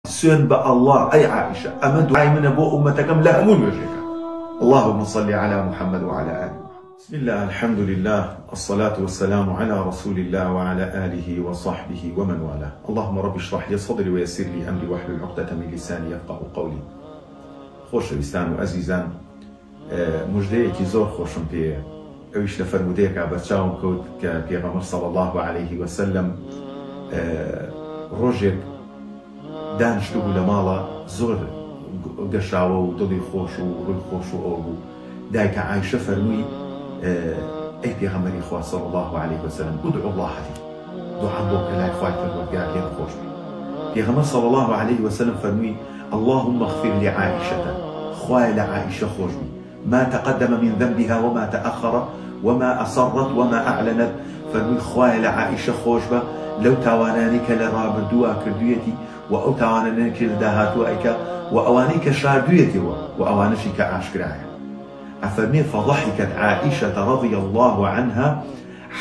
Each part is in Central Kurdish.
سوين الله أي عائشة أما دعاء من أبو أمتكم لا أمون وجهك. اللهم صل على محمد وعلى آل محمد. بسم الله، الحمد لله، الصلاة والسلام على رسول الله وعلى آله وصحبه ومن والاه. اللهم رب اشرح لي صدري ويسر لي أمري واحلل عقدة من لساني يفقهوا قولي. خۆشەویستان و ئەزیزان، مژدەیەکی زۆر خۆشم پێیە. ئەویش لە فەرمودەیەکە بەرچاوم کەوت کە پێغەمبەر صلی الله عليه وسلم ڕۆژێک دانیشتو بوو لە ماڵە، زۆر گەشاوە و دڵی خۆش و ڕووی خۆش و ئەوە بوو. دایکە عایشە فەرمووی ئەی پێغەمبەری خوا صلی الله عليه وسلم ادعو الله لي، دوعام بۆ کە لای خوای پەروەردگار لێم خۆش بێ. پێغەمبەر صلی الله عليه وسلم فەرمووی اللهم اغفر لعائشة، خوای لە عائشە خۆش بی، ما تقدم من ذنبها وما تأخر وما أصرت وما أعلنت. فەرمووی خوای لە عائشە خۆش بە لەو تاوانانی کە لە ڕابردووە کردوویەتی و ئەو تاوانانەی کە لە داهاتووە ئەیکا و ئەوانەی کە شاردوویەتەوە و ئەوانەشی کە ئاشکرایە. أفرمي فضحكت عائشة رضي الله عنها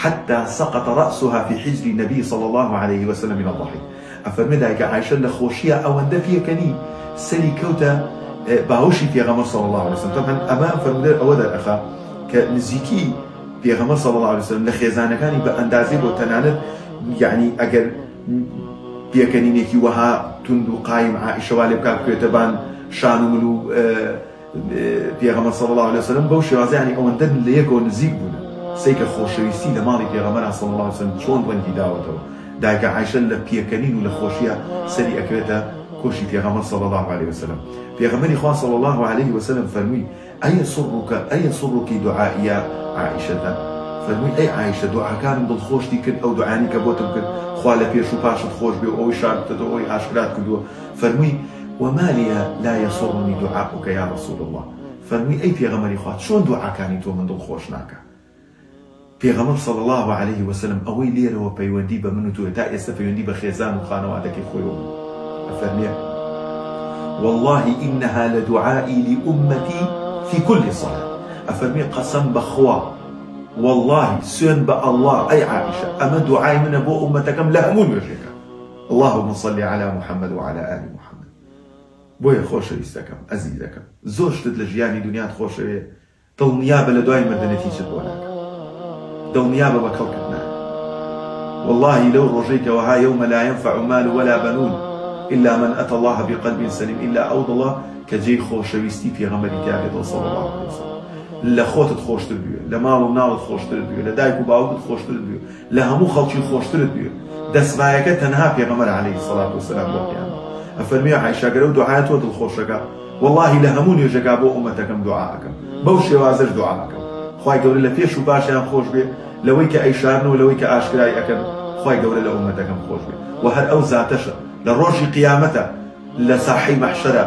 حتى سقط رأسها في حجر النبي صلى الله عليه وسلم من الضحك. أفرمي ذلك عائشة لخوشية أو اندفية كني سلي كوتا باوشي في غمر صلى الله عليه وسلم. طبعا أما أفرمي أودا أخا كنزيكي في غمر صلى الله عليه وسلم لخيزانة كان بأندازي وتنانت، يعني أجر بيكنينيكي وها تندو قايم عائشة والبكاب كتبان شانو ملو پێغەمبەر صلی الله عليه وسلم بەو شێوازە یعنی ئەوەندە لە یەکەوە نزیک بوون سەیکە خۆشەویستی لە ماڵی پێغەمبەر صلی الله عليه وسلم چۆن بەندی داوەتەوە. دایکە عایشە لە پیەکەنین و لە خۆشیە سەری ئەکرێتە کۆشی پێغەمبەر صلی الله عليه وسلم. پێغەمبەری خوا صلی الله عليه وسلم فەرمووی ئەیە سڕوکی دعائی یا عائشەتە. فەرمووی ئەی عایشە دوعاکانم دڵخۆشتی کرد، ئەو دوعانی کە بۆتم کرد خوا لە پێش و پاشت خۆش بێ و ئەوەی شاردتەوە ئەوەی ئاشکرات کردووە. فەرمووی وما لي لا يسرني دعاؤك يا رسول الله. فەرمووی ئەی پێغەمبەری خوا چۆن دوعاکانی تۆ من دڵخۆش ناکە. پێغەمبەر صلی الله عليه وسلم ئەوەی لێرەوە پەیوەندی بە من و تۆ تا ئێستا پەیوەندی بە خێزان و خانەوادەکەی خۆیەوە بوو. ئەفەرمێ والله إنها لدعائي لأمتي في كل صلاة. ئەفەرمێ قەسەم بەخوا والله سوێن بە الله ئەی عائشە ئەمە دوعای منە بۆ ئومەتەکەم لە هەموو نوێژێکە. اللهم صل على محمد وعلى آل محمد. بۆیە خۆشەویستەکەم ئەزیزەکەم، زۆر شتت لە ژیانی دنیات خۆشەوێ، دڵنیابە لە دوای مردنەتی چت بۆ ناکە، دڵنیابە بە کەڵکت ناکە. والله لەو ڕۆژەی کە وەها یەومە لا ينفع مال ولا بنون إلا من أتى الله بقلب سليم إلا أوضڵە کە جێی خۆشەویستی پێغەمبەری تیاگێتەوە صلی الله عليه وسلم. لە خۆتت خۆشتر بوێ، لە ماڵ و ناوت خۆشترت بوێ، لە دایک و باوکت خۆشترت بوێ، لە هەموو خەڵکی خۆشترت بوێ. دەسمایەکە تەنها پێغەمبەر عليه الصلاة والسلام بۆ قیامەت. ئەفەرمێ عایشە گەرە و دوعای تۆ دڵخۆشەکە والله لە هەموو نوێژەکە بۆ ئومەتەکەم دوعاکەم، بەو شێوازەش دوعاکەم. خوای گەورە لە پێش و پاشیان خۆش بێ، لەوەی کە ئەیشارنەوە لەوەی کە ئاشکرای ئەکەن، خوای گەورە لە ئومەتەکەم خۆش بێ. و هەر ئەو زاتەشە لە ڕۆژی قیامەتە لە ساحەی مەحشەرە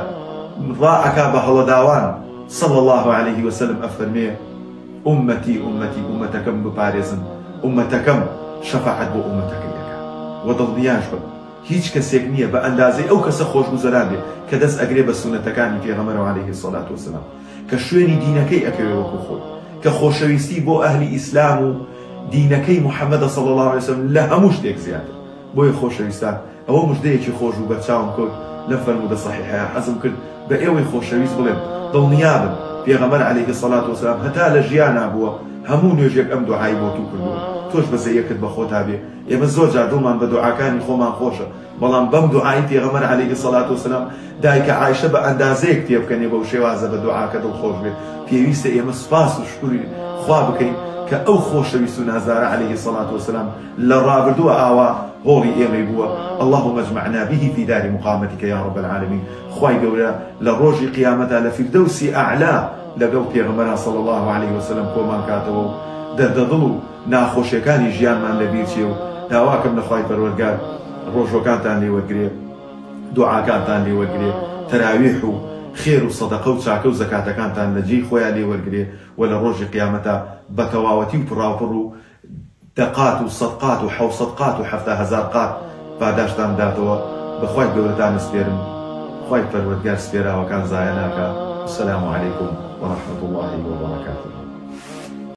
ڕائەکا بە هەڵەداوان صلی الله عليه وسلم. ئەفەرمێ ئومەتی ئومەتی ئومەتەکەم بپارێزن، ئومەتەکەم شەفاعەت بۆ ئومەتەکەی دەکا. و دڵنیاش بە هیچ کەسێک نییە بە ئەندازەی ئەو کەسە خۆشگوزەران بێ کە دەست ئەگرێ بە سونەتەکانی پێغەمبەر عليه الصلاة والسلام، کە شوێنی دینەکەی ئەکەوێ وەکو خۆی، کە خۆشەویستی بۆ ئەهلی ئیسلام و دینەکەی محەممەد صلی الله عليه وسلم لە هەموو شتێک زیاتر. بۆیە خۆشەویستان ئەوە مژدەیەکی خۆش و بەرچاوم کەوت لە فەرمودە صحیحەیە حەزم کرد بە ئێوەی خۆشەویست بڵێم دڵنیابن پێغەمبەر عليه الصلاة والسلام هەتا لە ژیان نابووە هەموو نوێژێک ئەم دوعای بۆ تو کردووە. تۆش بەزەیەکت بە خۆتا بێ. ئێمە زۆر جار دڵمان بە دوعاکانی خۆمان خۆشە، بەڵام بەم دوعای پێغەمبەر عليه الصلاة والسلام دایکە عایشە بە ئەندازەیەک تێ بکەنێ بەو شێوازە بە دوعاکە دڵخۆش بێ. پێویستە ئێمە سوپاس و شکری خوا بکەین کە ئەو خۆشەویست و نازارە عليه الصلاة والسلام لە ڕابردووە ئاوا هۆڵی ئێمەی بووە. اللهم اجمعنا به في دار مقامتك يا رب العالمين. خوای گەورە لە ڕۆژی قیامەتە لە فیردەوسی ئەعلا لەگەڵ پێغەمبەر صلی الله عليه وسلم کۆمان کاتەوە و دەردەدڵ و ناخۆشیەکانی ژیانمان لەبیر چێ و داواکەم لە خوای پەروەردگار ڕۆژۆکانتان لێوەرگرێ، دوعاکانتان لێوەرگرێ، تەراویح و خێر و سەدەقە و چاکە و زەکاتەکانتان لە جێی خۆیان لێوەرگرێ و لە ڕۆژی قیامەتە بە تەواوەتی و پڕاوپڕ و دەقات و سەدقات و حەوسەد قات و 700,000 قات پاداشتان داتەوە. بەخوای گەورەتان سپێرم، خوای پەروەردگار سپێراوەکان زایە ناکە. السلام عليكم ورحمة الله وبركاته.